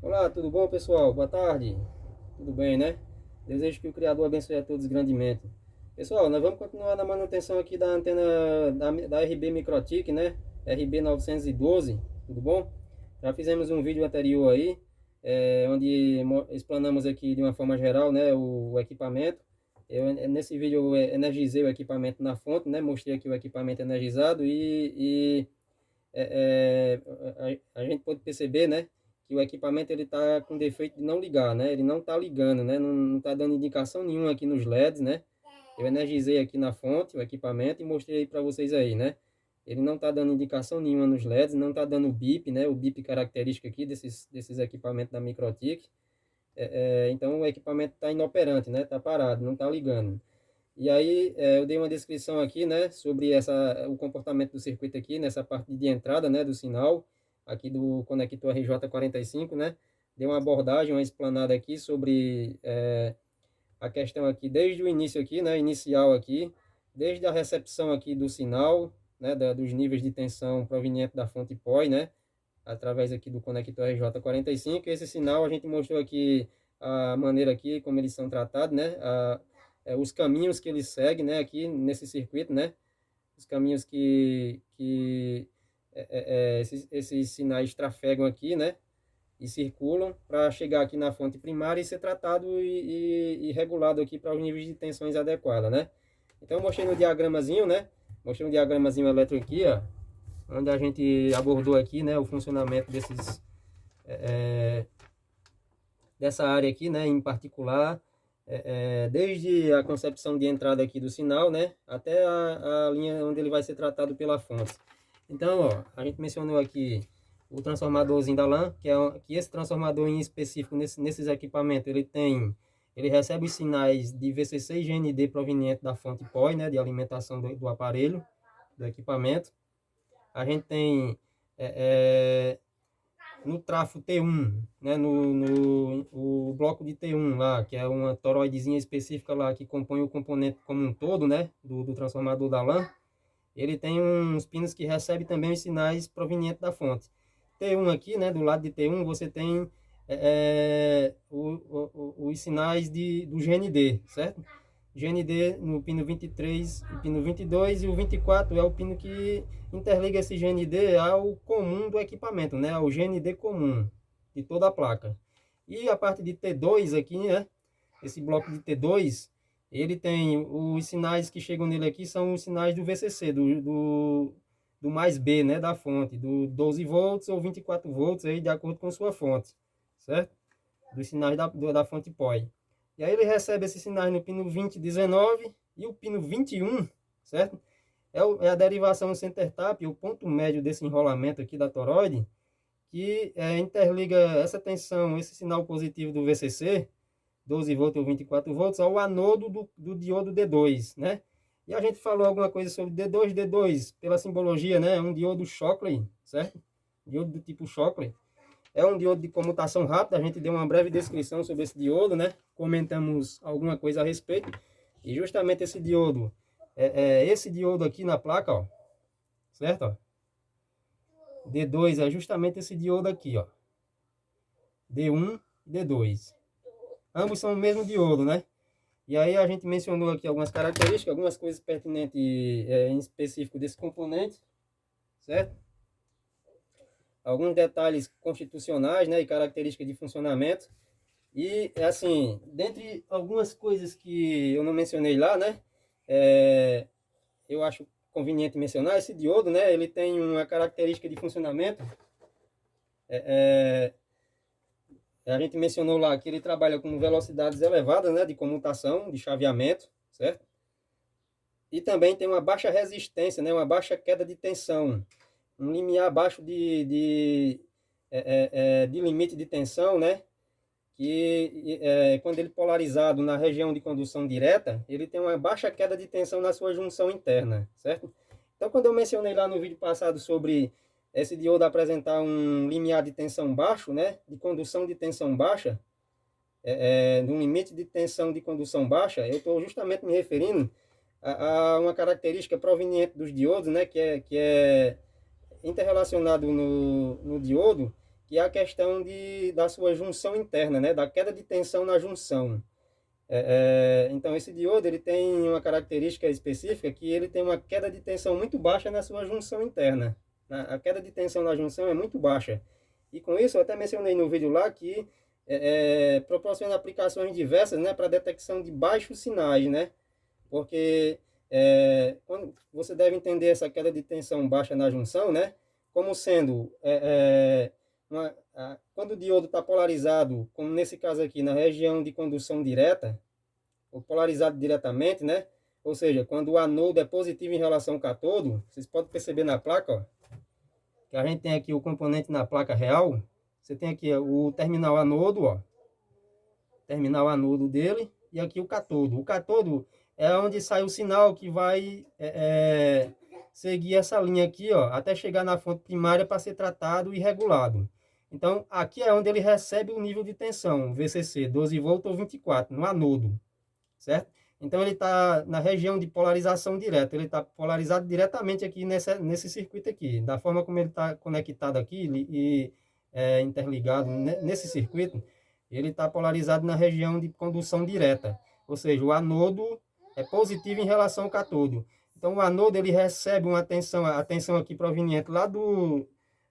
Olá, tudo bom, pessoal? Boa tarde. Tudo bem, né? Desejo que o Criador abençoe a todos grandemente. Pessoal, nós vamos continuar na manutenção aqui da antena da RB Microtik, né? RB 912, tudo bom? Já fizemos um vídeo anterior aí, onde explanamos aqui de uma forma geral, né, o equipamento. Nesse vídeo eu energizei o equipamento na fonte, né? Mostrei aqui o equipamento energizado a gente pode perceber, né, que o equipamento ele está com defeito de não ligar, né? Ele não está ligando, né? Não está dando indicação nenhuma aqui nos LEDs, né? Eu energizei aqui na fonte o equipamento e mostrei para vocês aí, né? Ele não está dando indicação nenhuma nos LEDs, não está dando bip, né? O bip característico aqui desses equipamentos da Microtik. Então o equipamento está inoperante, né? Está parado, não está ligando. E aí eu dei uma descrição aqui, né, sobre o comportamento do circuito aqui, nessa parte de entrada, né, do sinal, aqui do conector RJ45, né, dei uma abordagem, uma explanada aqui sobre a questão aqui, desde o início aqui, né, inicial aqui, desde a recepção aqui do sinal, né, dos níveis de tensão proveniente da fonte POI, né, através aqui do conector RJ45, esse sinal a gente mostrou aqui a maneira aqui, como eles são tratados, né, os caminhos que eles seguem, né, aqui nesse circuito, né, os caminhos que esses sinais trafegam aqui, né, e circulam para chegar aqui na fonte primária e ser tratado e regulado aqui para os níveis de tensões adequados, né. Então eu mostrei no diagramazinho, né, mostrei um diagramazinho elétrico aqui, ó, onde a gente abordou aqui, né, o funcionamento dessa área aqui, né, em particular, desde a concepção de entrada aqui do sinal, né, até a linha onde ele vai ser tratado pela fonte. Então, ó, a gente mencionou aqui o transformadorzinho da LAN, que esse transformador em específico nesses equipamentos, ele recebe os sinais de VCC e GND proveniente da fonte POI, né, de alimentação do aparelho, do equipamento. A gente tem no trafo T1, né, no o bloco de T1 lá, que é uma toroidezinha específica lá que compõe o componente como um todo, né, do transformador da LAN, ele tem uns pinos que recebem também os sinais provenientes da fonte. T1 aqui, né, do lado de T1 você tem os sinais do GND, certo? GND no pino 23, o pino 22 e o 24 é o pino que interliga esse GND ao comum do equipamento, né? Ao GND comum de toda a placa. E a parte de T2 aqui, né? Esse bloco de T2, ele tem os sinais que chegam nele aqui, são os sinais do VCC, do mais B, né? Da fonte, do 12 volts ou 24 volts, aí, de acordo com sua fonte, certo? Dos sinais da fonte POI. E aí ele recebe esses sinais no pino 20, 19 e o pino 21, certo? É a derivação center tap, o ponto médio desse enrolamento aqui da toroide, que interliga essa tensão, esse sinal positivo do VCC, 12 volts ou 24 volts, ao anodo do diodo D2, né? E a gente falou alguma coisa sobre D2, pela simbologia, né? Um diodo Shockley, certo? Diodo do tipo Shockley. É um diodo de comutação rápida, a gente deu uma breve descrição sobre esse diodo, né? Comentamos alguma coisa a respeito. E justamente esse diodo aqui na placa, ó, certo? Ó. D2 é justamente esse diodo aqui, ó. D1 e D2. Ambos são o mesmo diodo, né? E aí a gente mencionou aqui algumas características, algumas coisas pertinentes em específico desse componente, certo? Alguns detalhes constitucionais, né, e características de funcionamento. E, assim, dentre algumas coisas que eu não mencionei lá, né, eu acho conveniente mencionar, esse diodo, né, ele tem uma característica de funcionamento, a gente mencionou lá que ele trabalha com velocidades elevadas, né, de comutação, de chaveamento, certo? E também tem uma baixa resistência, né, uma baixa queda de tensão, um limiar abaixo de limite de tensão, né, que quando ele polarizado na região de condução direta, ele tem uma baixa queda de tensão na sua junção interna, certo? Então, quando eu mencionei lá no vídeo passado sobre esse diodo apresentar um limiar de tensão baixo, né, de condução de tensão baixa, no limite de tensão de condução baixa, eu estou justamente me referindo a uma característica proveniente dos diodos, né, que é interrelacionado no diodo, que é a questão da sua junção interna, né? Da queda de tensão na junção. Então, esse diodo ele tem uma característica específica que ele tem uma queda de tensão muito baixa na sua junção interna. A queda de tensão na junção é muito baixa. E com isso, eu até mencionei no vídeo lá que proporciona aplicações diversas, né, para detecção de baixos sinais, né? Porque quando você deve entender essa queda de tensão baixa na junção, né, como sendo quando o diodo está polarizado, como nesse caso aqui, na região de condução direta, ou polarizado diretamente, né? Ou seja, quando o anodo é positivo em relação ao cátodo, vocês podem perceber na placa, ó, que a gente tem aqui o componente na placa real. Você tem aqui o terminal anodo, ó, terminal anodo dele, e aqui o cátodo. O cátodo é onde sai o sinal que vai seguir essa linha aqui, ó, até chegar na fonte primária para ser tratado e regulado. Então, aqui é onde ele recebe o nível de tensão, VCC, 12 volts ou 24, no anodo, certo? Então, ele está na região de polarização direta, ele está polarizado diretamente aqui nesse circuito aqui. Da forma como ele está conectado aqui e interligado nesse circuito, ele está polarizado na região de condução direta, ou seja, o anodo é positivo em relação ao cátodo. Então, o anodo ele recebe uma tensão, a tensão aqui proveniente lá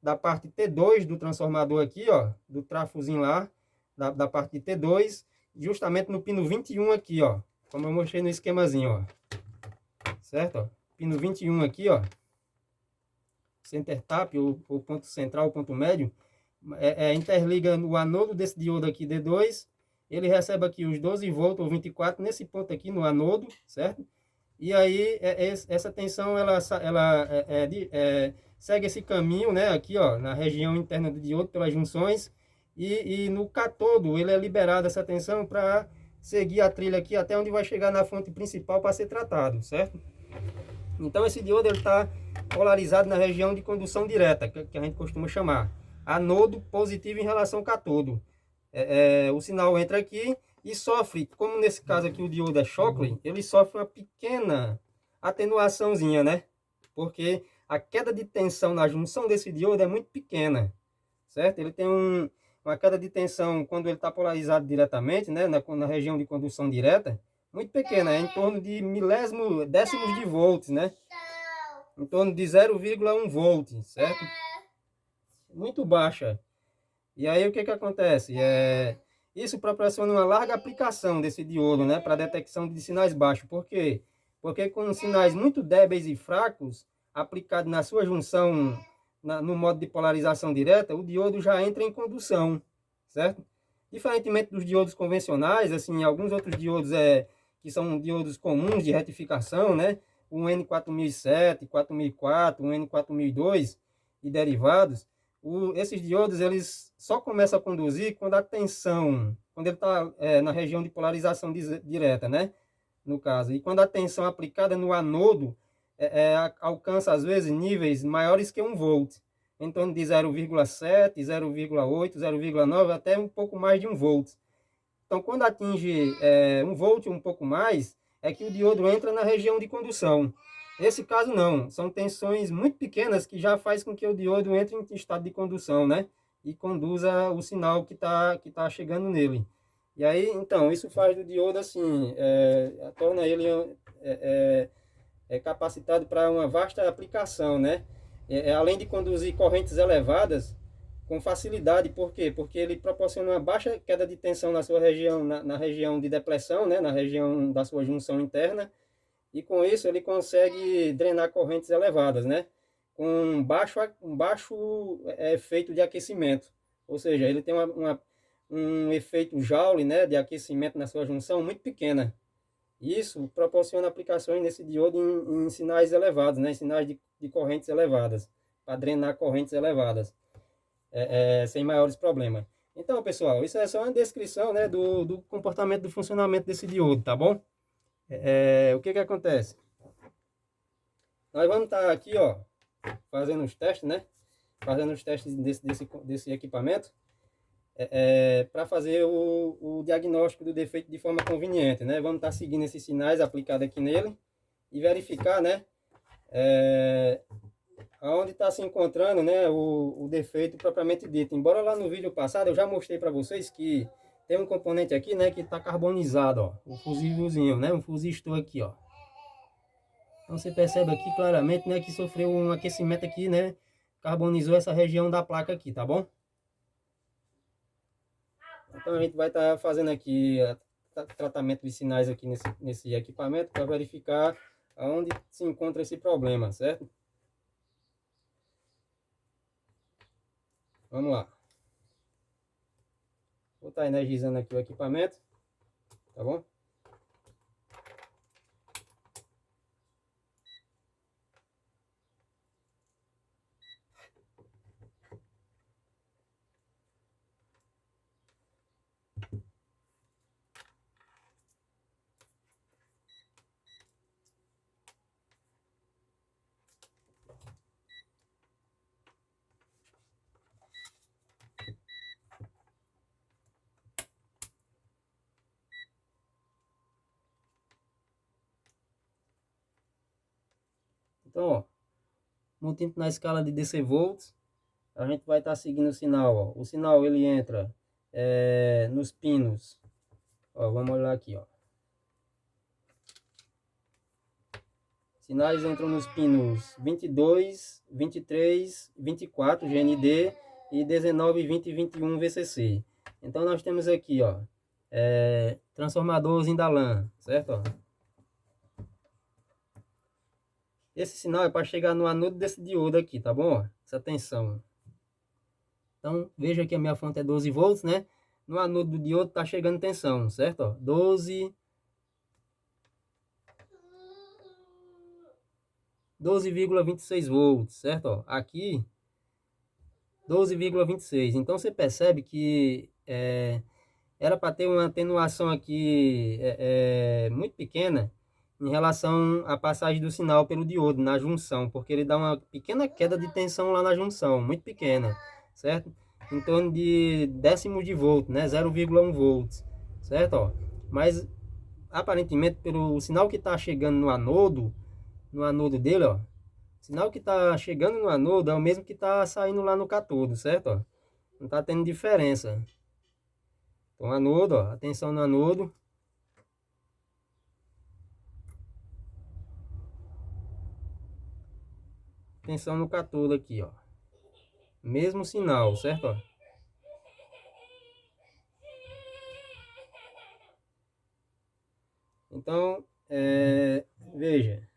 da parte T2 do transformador aqui, ó, do trafozinho lá, da parte de T2, justamente no pino 21 aqui, ó, como eu mostrei no esquemazinho, ó, certo? Ó, pino 21 aqui, ó, center tap, o ponto central, o ponto médio, interliga o anodo desse diodo aqui, D2, ele recebe aqui os 12 volts ou 24 nesse ponto aqui no anodo, certo? E aí, essa tensão, ela segue esse caminho, né, aqui, ó, na região interna do diodo, pelas junções, e no cátodo, ele é liberado essa tensão para seguir a trilha aqui até onde vai chegar na fonte principal para ser tratado, certo? Então, esse diodo está polarizado na região de condução direta, que a gente costuma chamar. Anodo positivo em relação ao cátodo. O sinal entra aqui e sofre, como nesse caso aqui o diodo é Shockley, ele sofre uma pequena atenuaçãozinha, né? Porque a queda de tensão na junção desse diodo é muito pequena, certo? Ele tem uma queda de tensão quando ele está polarizado diretamente, né? Na região de condução direta, muito pequena, é em torno de décimos de volts, né? Em torno de 0,1 volt, certo? Muito baixa. E aí o que acontece? Isso proporciona uma larga aplicação desse diodo, né, para detecção de sinais baixos. Por quê? Porque com sinais muito débeis e fracos, aplicado na sua junção, no modo de polarização direta, o diodo já entra em condução, certo? Diferentemente dos diodos convencionais, assim, alguns outros diodos que são diodos comuns de retificação, né, o N4007, 4004, o N4002 e derivados, esses diodos eles só começam a conduzir quando a tensão, quando ele está na região de polarização direta, né? No caso, e quando a tensão aplicada no anodo alcança às vezes níveis maiores que 1 volt, em torno de 0,7, 0,8, 0,9, até um pouco mais de 1 volt. Então, quando atinge 1 volt um pouco mais, é que o diodo entra na região de condução. Nesse caso não, são tensões muito pequenas que já faz com que o diodo entre em estado de condução, né? E conduza o sinal que tá chegando nele. E aí, então, isso faz do diodo assim, torna ele capacitado para uma vasta aplicação, né? Além de conduzir correntes elevadas com facilidade. Por quê? Porque ele proporciona uma baixa queda de tensão na sua região, na região de depressão, né? Na região da sua junção interna. E com isso ele consegue drenar correntes elevadas, né? Com um baixo efeito de aquecimento. Ou seja, ele tem um efeito Joule, né, de aquecimento na sua junção muito pequena. Isso proporciona aplicações nesse diodo em sinais elevados, né? Em sinais de correntes elevadas, para drenar correntes elevadas, sem maiores problemas. Então, pessoal, isso é só uma descrição, né, do comportamento, do funcionamento desse diodo, tá bom? O que acontece? Nós vamos estar aqui, ó, fazendo os testes, né? Fazendo os testes desse equipamento para fazer o diagnóstico do defeito de forma conveniente, né? Vamos estar seguindo esses sinais aplicados aqui nele e verificar, né? aonde está se encontrando, né, o defeito propriamente dito. Embora lá no vídeo passado eu já mostrei para vocês que tem um componente aqui, né, que está carbonizado, ó, o fusívelzinho, né, um fusistor aqui, ó. Então você percebe aqui claramente, né, que sofreu um aquecimento aqui, né, carbonizou essa região da placa aqui, tá bom? Então a gente vai estar fazendo aqui tratamento de sinais aqui nesse equipamento para verificar aonde se encontra esse problema, certo? Vamos lá. Vou estar energizando aqui o equipamento, tá bom? Então, ó, mantendo na escala de DC volts, a gente vai estar seguindo o sinal, ó. O sinal ele entra nos pinos, ó, vamos olhar aqui, ó. Sinais entram nos pinos 22, 23, 24 GND e 19, 20 e 21 VCC. Então nós temos aqui, ó, transformador Zindalan, certo? Ó. Esse sinal é para chegar no anodo desse diodo aqui, tá bom? Ó, essa tensão. Então veja que a minha fonte é 12 volts, né? No anodo do diodo tá chegando tensão, certo? Ó, 12,26 volts, certo? Ó, aqui 12,26. Então você percebe que era para ter uma atenuação aqui muito pequena em relação à passagem do sinal pelo diodo na junção, porque ele dá uma pequena queda de tensão lá na junção, muito pequena, certo? Em torno de décimos de volt, né? 0,1 volts, certo? Ó, mas aparentemente pelo sinal que está chegando no anodo dele, ó, o sinal que está chegando no anodo é o mesmo que está saindo lá no catodo, certo? Ó, não está tendo diferença. Então, anodo, ó, atenção no anodo. Atenção no catodo aqui, ó. Mesmo sinal, certo? Ó. Então, veja.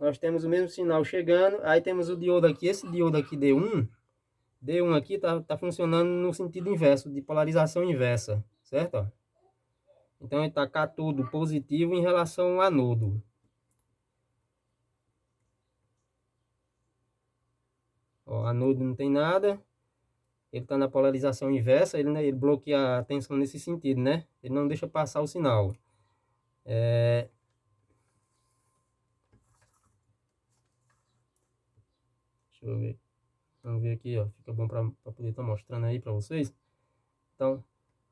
Nós temos o mesmo sinal chegando. Aí temos o diodo aqui. Esse diodo aqui D1. D1 aqui tá funcionando no sentido inverso, de polarização inversa, certo? Ó. Então, ele está catodo positivo em relação ao anodo. Ó, anodo não tem nada. Ele está na polarização inversa. Ele, né, ele bloqueia a tensão nesse sentido, né? Ele não deixa passar o sinal. Deixa eu ver. Vamos ver aqui, ó. Fica bom para poder estar mostrando aí para vocês. Então,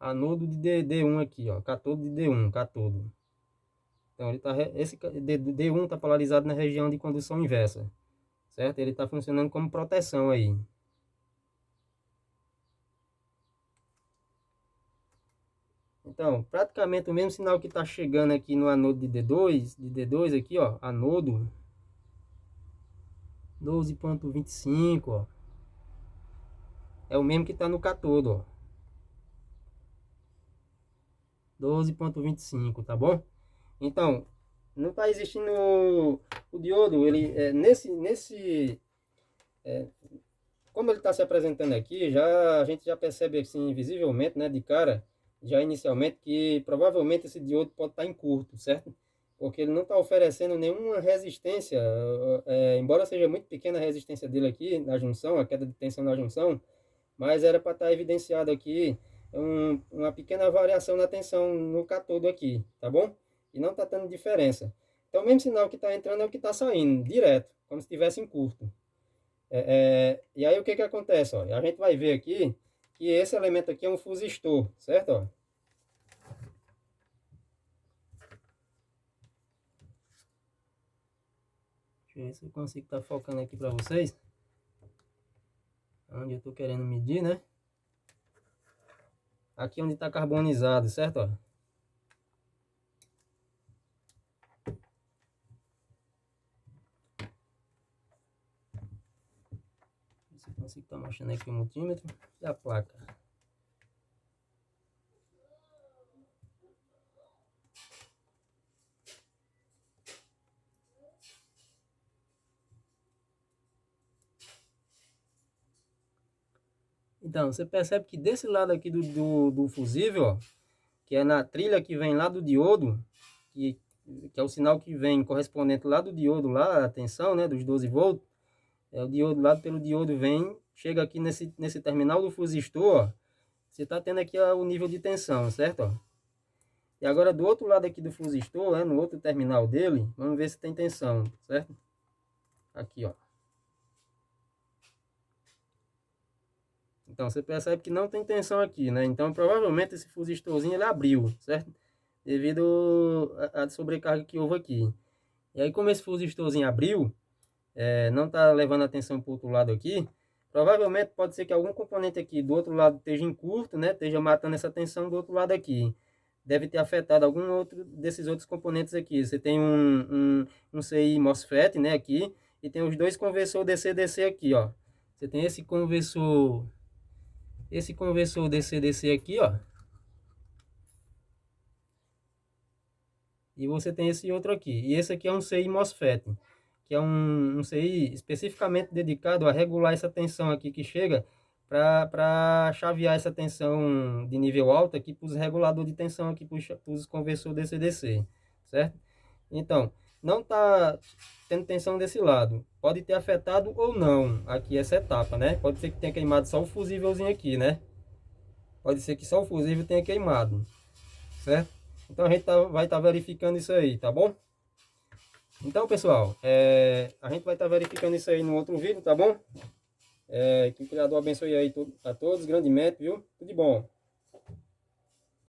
anodo de D1 aqui, ó. Catodo de D1, catodo. Então, ele tá, esse D1 está polarizado na região de condução inversa, certo? Ele está funcionando como proteção aí. Então, praticamente o mesmo sinal que está chegando aqui no anodo de D2 aqui, ó, anodo 12,25, ó. É o mesmo que está no catodo, ó. 12,25, tá bom? Então, não está existindo o diodo, ele como ele está se apresentando aqui, a gente já percebe assim visivelmente, né, de cara, já inicialmente, que provavelmente esse diodo pode estar em curto, certo? Porque ele não está oferecendo nenhuma resistência, embora seja muito pequena a resistência dele aqui na junção, a queda de tensão na junção, mas era para estar evidenciado aqui uma pequena variação na tensão no catodo aqui, tá bom? E não está tendo diferença. Então, o mesmo sinal que está entrando é o que está saindo, direto, como se estivesse em curto. E aí, o que que acontece? Ó? A gente vai ver aqui que esse elemento aqui é um fusistor, certo? Ó? Deixa Deixa eu ver se eu consigo estar focando aqui para vocês. Onde eu tô querendo medir, né? Aqui onde está carbonizado, certo? Ó. Se eu consigo estar mostrando aqui o multímetro e a placa. Então, você percebe que desse lado aqui do fusível, ó, que é na trilha que vem lá do diodo, que é o sinal que vem correspondente lá do diodo, lá, a tensão, né, dos 12 volts, é o diodo lá pelo diodo vem, chega aqui nesse terminal do fusistor, ó, você está tendo aqui ó, o nível de tensão, certo? Ó. E agora do outro lado aqui do fusistor, né, no outro terminal dele, vamos ver se tem tensão, certo? Aqui, ó. Então você percebe que não tem tensão aqui, né? Então provavelmente esse fusistorzinho ele abriu, certo? Devido à sobrecarga que houve aqui. E aí como esse fusistorzinho abriu, não está levando a tensão para o outro lado aqui, provavelmente pode ser que algum componente aqui do outro lado esteja em curto, né? Esteja matando essa tensão do outro lado aqui. Deve ter afetado algum outro desses outros componentes aqui. Você tem um CI MOSFET, né? Aqui, e tem os dois conversor DC-DC aqui, ó. Você tem esse conversor DC-DC aqui, ó. E você tem esse outro aqui. E esse aqui é um CI MOSFET, que é um CI especificamente dedicado a regular essa tensão aqui que chega para chavear essa tensão de nível alto aqui para os reguladores de tensão aqui para os conversores DC-DC, certo? Então, não está tendo tensão desse lado. Pode ter afetado ou não aqui essa etapa, né? Pode ser que tenha queimado só o fusívelzinho aqui, né? Pode ser que só o fusível tenha queimado, certo? Então a gente vai estar verificando isso aí, tá bom? Então, pessoal, a gente vai estar verificando isso aí no outro vídeo, tá bom? Que o Criador abençoe aí a todos grandemente, viu? Tudo de bom.